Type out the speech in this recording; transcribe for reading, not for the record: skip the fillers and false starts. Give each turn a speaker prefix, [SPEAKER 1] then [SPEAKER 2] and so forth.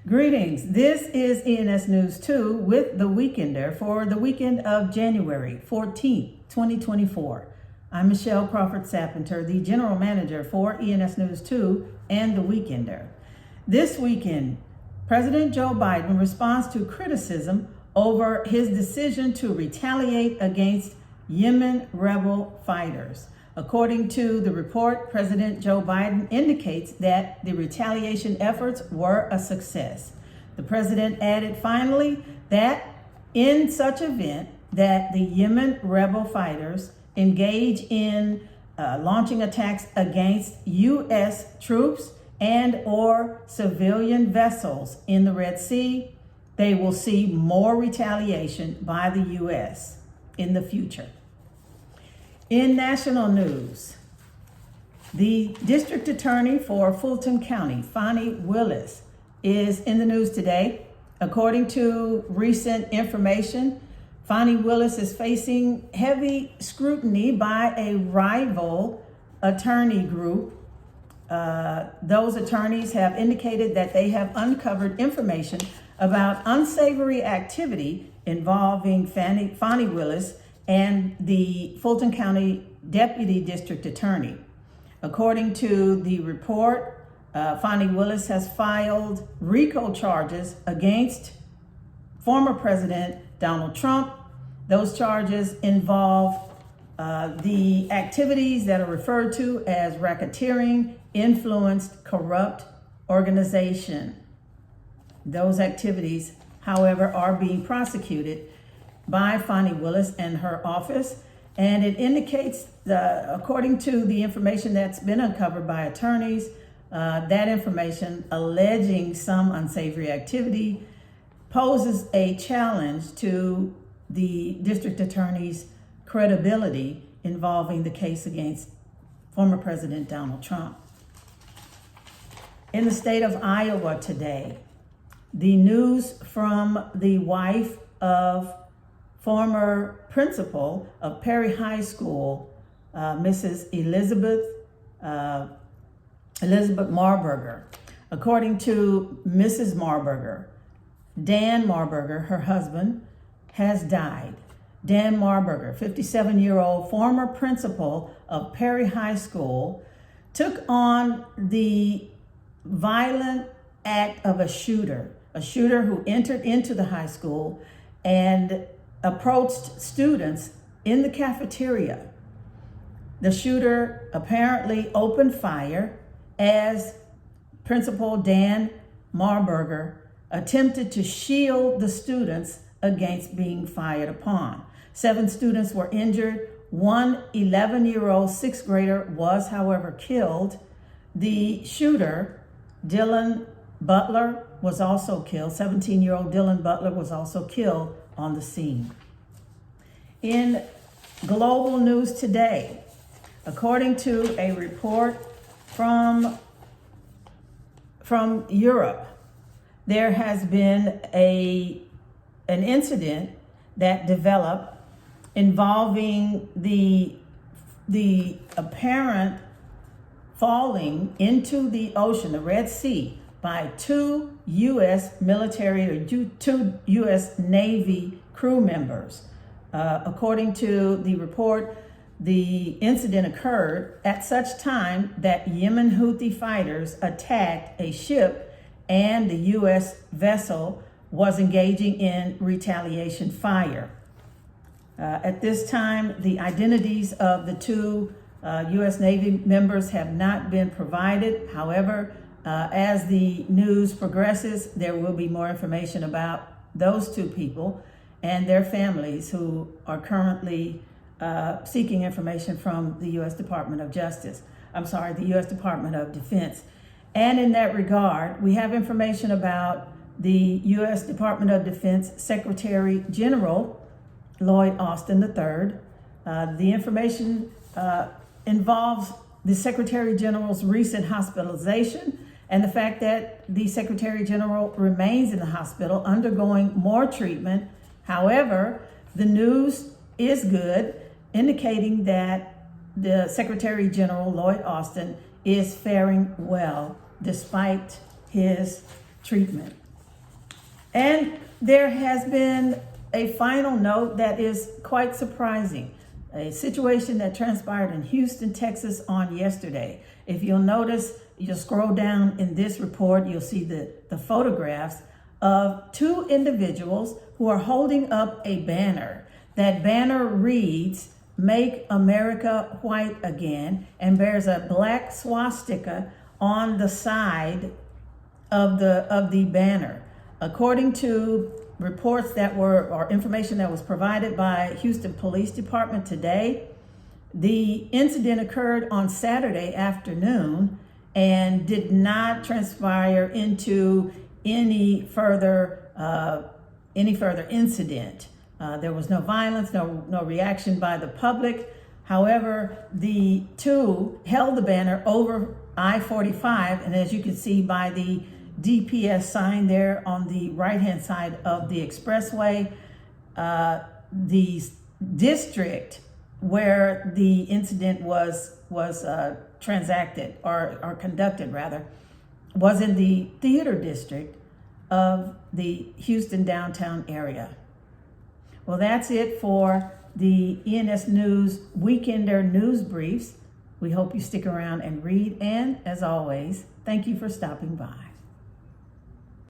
[SPEAKER 1] Greetings. This is ENS News 2 with The Weekender for the weekend of January 14th, 2024. I'm Michelle Crawford Sappinter, the General Manager for ENS News 2 and The Weekender. This weekend, President Joe Biden responds to criticism over his decision to retaliate against Yemen rebel fighters. According to the report, President Joe Biden indicates that the retaliation efforts were a success. The president added finally that in such event that the Yemen rebel fighters engage in launching attacks against U.S. troops and or civilian vessels in the Red Sea, they will see more retaliation by the U.S. in the future. In national news, the district attorney for Fulton County, Fani Willis, is in the news today. According to recent information, Fani Willis is facing heavy scrutiny by a rival attorney group. Those attorneys have indicated that they have uncovered information about unsavory activity involving Fani Willis and the Fulton County Deputy District Attorney. According to the report, Fani Willis has filed RICO charges against former President Donald Trump. Those charges involve the activities that are referred to as racketeering, influenced, corrupt organization. Those activities, however, are being prosecuted by Fani Willis and her office, and it indicates, according to the information that's been uncovered by attorneys, that information alleging some unsavory activity poses a challenge to the district attorney's credibility involving the case against former President Donald Trump. In the state of Iowa today, the news from the wife of former principal of Perry High School, Mrs. Elizabeth Marburger. According to Mrs. Marburger, Dan Marburger, her husband, has died. Dan Marburger, 57-year-old former principal of Perry High School, took on the violent act of a shooter who entered into the high school and approached students in the cafeteria. The shooter apparently opened fire as Principal Dan Marburger attempted to shield the students against being fired upon. 7 students were injured. One 11-year-old sixth grader was, however, killed. The shooter, Dylan Butler, was also killed. 17-year-old Dylan Butler was also killed on the scene. In global news today, according to a report from Europe, there has been an incident that developed involving the apparent falling into the ocean, the Red Sea, by 2 U.S. military or 2 U.S. Navy crew members. According to the report, the incident occurred at such time that Yemen Houthi fighters attacked a ship and the U.S. vessel was engaging in retaliation fire. At this time, the identities of the 2 U.S. Navy members have not been provided. However, as the news progresses, there will be more information about those 2 people and their families who are currently seeking information from the U.S. Department of the U.S. Department of Defense. And in that regard, we have information about the U.S. Department of Defense Secretary General Lloyd Austin III. The information involves the Secretary General's recent hospitalization and the fact that the Secretary General remains in the hospital undergoing more treatment. However, the news is good, indicating that the Secretary General, Lloyd Austin, is faring well despite his treatment. And there has been a final note that is quite surprising. A situation that transpired in Houston, Texas on yesterday. If you'll notice, you'll scroll down in this report, you'll see the photographs of two individuals who are holding up a banner. That banner reads, "Make America White Again," and bears a black swastika on the side of the banner. According to reports that were, or information that was provided by Houston Police Department today, the incident occurred on Saturday afternoon and did not transpire into any further incident. There was no violence, no reaction by the public. However, the two held the banner over I-45, and as you can see by the DPS sign there on the right-hand side of the expressway, the district where the incident was transacted or conducted rather, was in the theater district of the Houston downtown area. Well, that's it for the ENS News Weekender News Briefs. We hope you stick around and read, and as always, thank you for stopping by.